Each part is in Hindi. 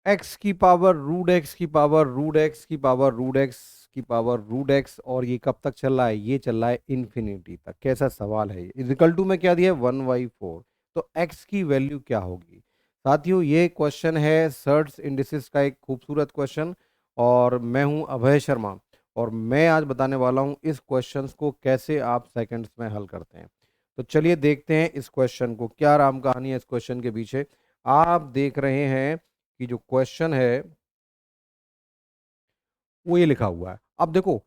एक्स की पावर रूट एक्स की पावर रूट एक्स की पावर रूट एक्स की पावर रूट एक्स, और ये कब तक चल रहा है? ये चल रहा है इन्फिनिटी तक। कैसा सवाल है ये? इक्वल टू में क्या दिया है? 1/4। तो एक्स की वैल्यू क्या होगी साथियों? ये क्वेश्चन है सर्च इंडिसेस का, एक खूबसूरत क्वेश्चन। और मैं हूं अभय शर्मा, और मैं आज बताने वाला हूं इस क्वेश्चन को कैसे आप सेकंड्स में हल करते हैं। तो चलिए देखते हैं इस क्वेश्चन को, क्या राम कहानी है इस क्वेश्चन के पीछे। आप देख रहे हैं कि जो क्वेश्चन है वो ये लिखा हुआ है। अब देखो,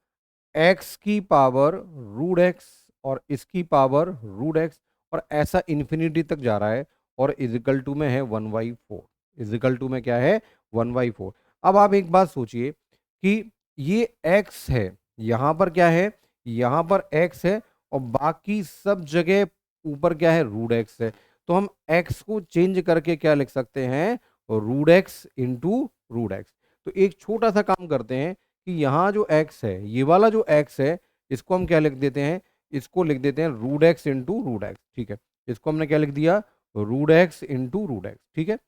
एक्स की पावर रूट एक्स और इसकी पावर रूट एक्स, और ऐसा इन्फिनिटी तक जा रहा है, और इजिकल टू में है 1/4। इजिकल टू में क्या है? 1/4। अब आप एक बात सोचिए कि ये एक्स है, यहां पर क्या है? यहां पर एक्स है, और बाकी सब जगह ऊपर क्या है? रूट एक्स है। तो हम एक्स को चेंज करके क्या लिख सकते हैं? Root x into root x. तो एक छोटा सा काम करते हैं कि यहाँ जो x है, ये वाला जो x है, इसको हम क्या लिख देते हैं? इसको लिख देते हैं root x into root x. ठीक है, इसको हमने क्या लिख दिया? Root x into root x. ठीक है,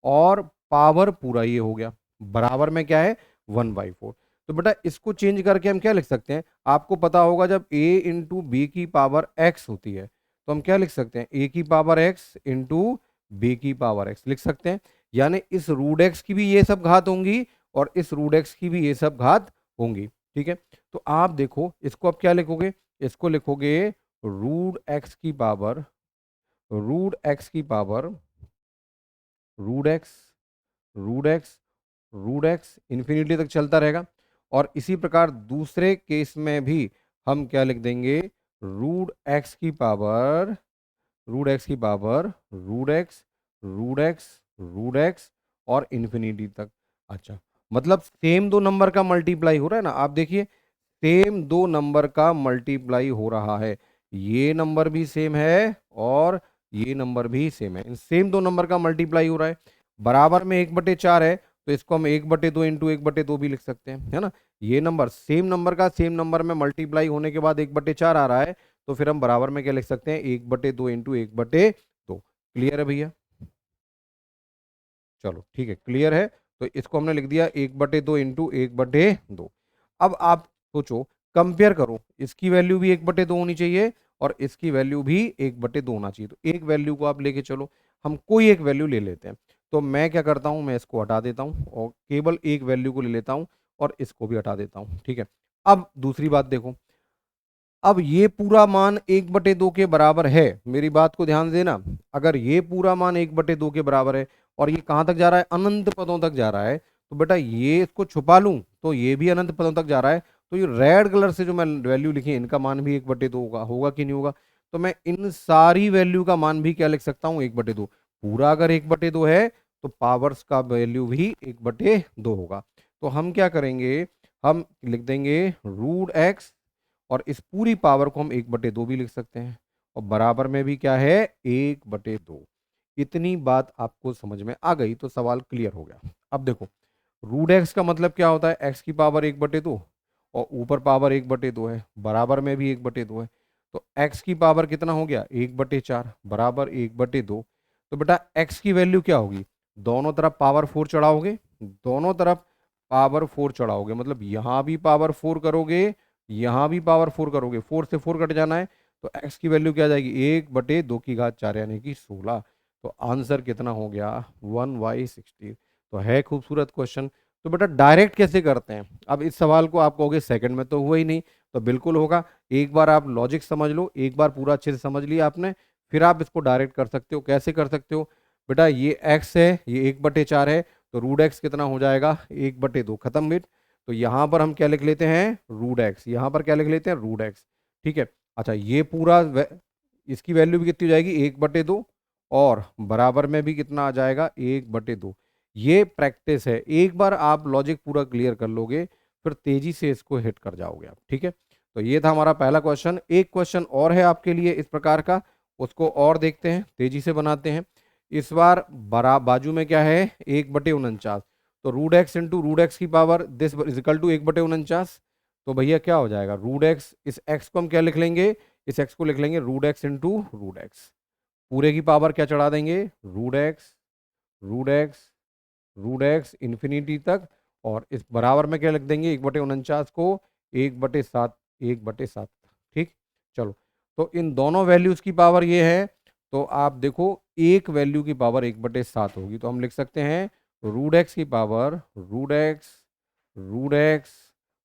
और पावर पूरा ये हो गया, बराबर में क्या है? 1/4। तो बेटा इसको चेंज करके हम क्या लिख सकते हैं? आपको पता होगा जब a इंटू बी की पावर x होती है, तो हम क्या लिख सकते हैं? a की पावर x इंटू बी की पावर x लिख सकते हैं। यानी इस रूट एक्स की भी ये सब घात होंगी, और इस रूट एक्स की भी ये सब घात होंगी। ठीक है, तो आप देखो इसको अब क्या लिखोगे? इसको लिखोगे रूट एक्स की पावर, रूट एक्स की power root x, root x, root x infinity तक चलता रहेगा। और इसी प्रकार दूसरे केस में भी हम क्या लिख देंगे? रूट एक्स की पावर, रूट एक्स की power root x, root x, root x, और इन्फिनिटी तक। अच्छा, मतलब सेम दो नंबर का मल्टीप्लाई हो रहा है ना? आप देखिए, सेम दो नंबर का मल्टीप्लाई हो रहा है। ये नंबर भी सेम है, और ये नंबर भी सेम है। इन सेम दो नंबर का मल्टीप्लाई हो रहा है। बराबर में 1/4 है, तो इसको हम 1/2 इंटू 1/2 भी लिख सकते हैं, है ना? ये नंबर सेम नंबर का सेम नंबर में मल्टीप्लाई होने के बाद 1/4 आ रहा है, तो फिर हम बराबर में क्या लिख सकते हैं? 1/2 इंटू 1/2। क्लियर है भैया? चलो ठीक है, क्लियर है। तो इसको हमने लिख दिया 1/2 इंटू 1/2। अब आप सोचो, कंपेयर करो, इसकी वैल्यू भी 1/2 होनी चाहिए, और इसकी वैल्यू भी 1/2 होना चाहिए। तो एक वैल्यू को आप लेके चलो, हम कोई एक वैल्यू ले लेते हैं। तो मैं क्या करता हूं, मैं इसको हटा देता हूं, और केवल एक वैल्यू को ले लेता हूं, और इसको भी हटा देता हूं। ठीक है, अब दूसरी बात देखो, अब ये पूरा मान 1/2 के बराबर है, मेरी बात को ध्यान देना। अगर ये पूरा मान 1/2 के बराबर है, और ये कहां तक जा रहा है? अनंत पदों तक जा रहा है, तो बेटा ये इसको छुपा लूं तो ये भी अनंत पदों तक जा रहा है। तो ये रेड कलर से जो मैं वैल्यू लिखी है, इनका मान भी 1/2 होगा। होगा कि नहीं होगा? तो मैं इन सारी वैल्यू का मान भी क्या लिख सकता हूँ? 1/2। पूरा अगर 1/2 है, तो पावर्स का वैल्यू भी 1/2 होगा। तो हम क्या करेंगे? हम लिख देंगे रूट एक्स, और इस पूरी पावर को हम 1/2 भी लिख सकते हैं, और बराबर में भी क्या है? 1/2। इतनी बात आपको समझ में आ गई तो सवाल क्लियर हो गया। अब देखो, रूट एक्स का मतलब क्या होता है? एक्स की पावर 1/2, और ऊपर पावर 1/2 है, बराबर में भी 1/2 है। तो एक्स की पावर कितना हो गया? 1/4 बराबर 1/2। तो बेटा एक्स की वैल्यू क्या होगी? दोनों तरफ पावर 4 चढ़ाओगे, दोनों तरफ पावर 4 चढ़ाओगे, मतलब यहां भी पावर 4 करोगे, यहां भी पावर 4 करोगे, 4 से 4 कट जाना है, तो एक्स की वैल्यू क्या आ जाएगी? 1/2 यानी कि 16। तो आंसर कितना हो गया? 1/16। तो है खूबसूरत क्वेश्चन। तो बेटा डायरेक्ट कैसे करते हैं? अब इस सवाल को आप कहोगे सेकंड में तो हुआ ही नहीं, तो बिल्कुल होगा। एक बार आप लॉजिक समझ लो, एक बार पूरा अच्छे से समझ लिया आपने, फिर आप इसको डायरेक्ट कर सकते हो। कैसे कर सकते हो? बेटा ये एक्स है, ये 1/4 है, तो रूट एक्स कितना हो जाएगा? 1/2। खत्म बिट। तो यहां पर हम क्या लिख लेते हैं? Root x. यहां पर क्या लिख लेते हैं? Root x. ठीक है, अच्छा ये पूरा इसकी वैल्यू भी कितनी हो जाएगी? 1/2, और बराबर में भी कितना आ जाएगा? 1/2। ये प्रैक्टिस है, एक बार आप लॉजिक पूरा क्लियर कर लोगे, फिर तेजी से इसको हिट कर जाओगे आप। ठीक है, तो ये था हमारा पहला क्वेश्चन। एक क्वेश्चन और है आपके लिए इस प्रकार का, उसको और देखते हैं, तेजी से बनाते हैं। इस बार बरा बाजू में क्या है? 1/49। तो root x into root x की power this is equal to 1/49। तो भैया क्या हो जाएगा? रूट एक्स, इस एक्स को हम क्या लिख लेंगे? इस एक्स को लिख लेंगे root x into root x. पूरे की पावर क्या चढ़ा देंगे? Root x, root x, root x infinity तक, और इस बराबर में क्या लिख देंगे, 1/49 को 1/7, 1/7। ठीक, चलो, तो इन दोनों वैल्यूज की पावर ये है, तो आप देखो एक वैल्यू की पावर 1/7 होगी, तो हम लिख सकते हैं रूट एक्स की power root x, root x,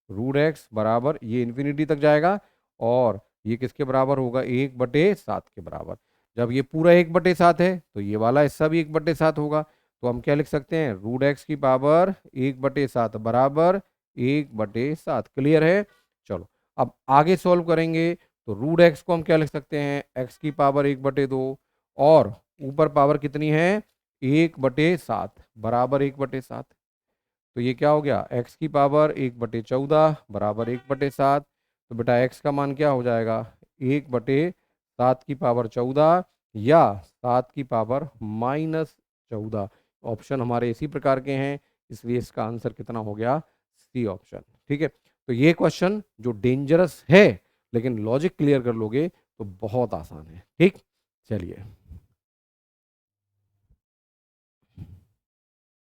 root x बराबर, ये इन्फिनिटी तक जाएगा, और ये किसके बराबर होगा, 1/7 के बराबर। जब ये पूरा 1/7 है तो ये वाला हिस्सा भी 1/7 होगा, तो हम क्या लिख सकते हैं, रूट एक्स की पावर 1/7 बराबर 1/7। क्लियर है। चलो, अब आगे सॉल्व करेंगे, तो रूट एक्स को हम क्या लिख सकते हैं, एक्स की पावर 1/2, और ऊपर पावर कितनी है, 1/7 बराबर 1/7। तो ये क्या हो गया, x की पावर 1/14 बराबर 1/7। तो बेटा x का मान क्या हो जाएगा, 1/7 की पावर 14, या 7 की पावर -14। ऑप्शन हमारे इसी प्रकार के हैं, इसलिए इसका आंसर कितना हो गया, सी ऑप्शन। ठीक है, तो ये क्वेश्चन जो डेंजरस है, लेकिन लॉजिक क्लियर कर लोगे तो बहुत आसान है। ठीक, चलिए।